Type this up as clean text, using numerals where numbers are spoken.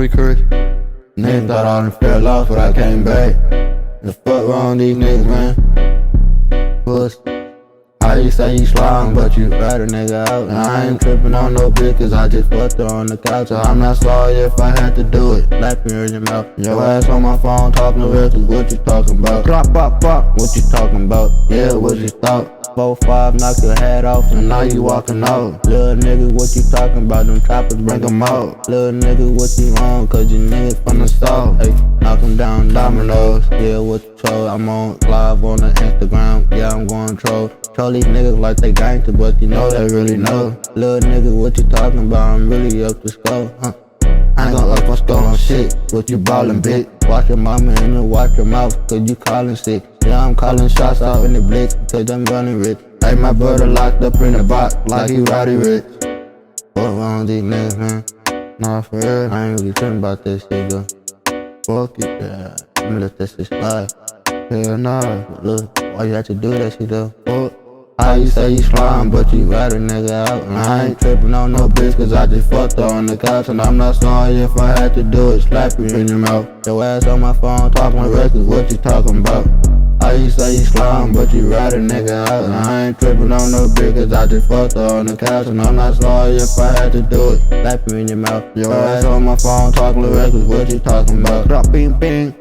free Chris. Niggas thought I done fell off, but I came back. The fuck wrong with these niggas, man? Puss. How you say you slime, but you rat a nigga out? And I ain't trippin' on no bitch, cause I just fucked her on the couch. So I'm not sorry if I had to do it. Slap you in your mouth. Your ass on my phone talking reckless, what you talking about? Drop, pop, pop, what you talking about? Yeah, what you thought? 4-5, knock your head off, and now you walking out. Little nigga, what you talking about? Them choppers, bring 'em out. Little nigga, what you on? Cause you niggas from the south. Hey, knock 'em down, dominoes. Yeah, what you told? I'm on live on the Instagram. Yeah, I'm going troll. Troll these niggas like they gangster, but you know they really know. Little nigga, what you talking about? I'm really up to score, huh? I ain't gon' up on score on shit. What you ballin', bitch? Watch your mama and then watch your mouth, cause you callin' sick. Yeah, I'm calling shots out in the blitz, cause I'm running rich. Hey, my brother locked up in the box, like he Roddy Rich. What wrong with these niggas, man? Nah, for real, I ain't really trippin' about this shit, though. Fuck it, yeah. I'ma let that shit slide. Hell nah, look, why you have to do that shit, though? Fuck. How you say you slime, but you rat a nigga out? And I ain't trippin' on no bitch, cause I just fucked her on the couch. And I'm not sorry if I had to do it. Slap you in your mouth. Your ass on my phone talking reckless, what you talking about? How you say you slime, but you rat a nigga out? And I ain't trippin' on no bitch, cause I just fucked her on the couch. And I'm not sorry if I had to do it. Slap you in your mouth. Your ass on my phone talking reckless, what you talking about? Drop, bing, bing.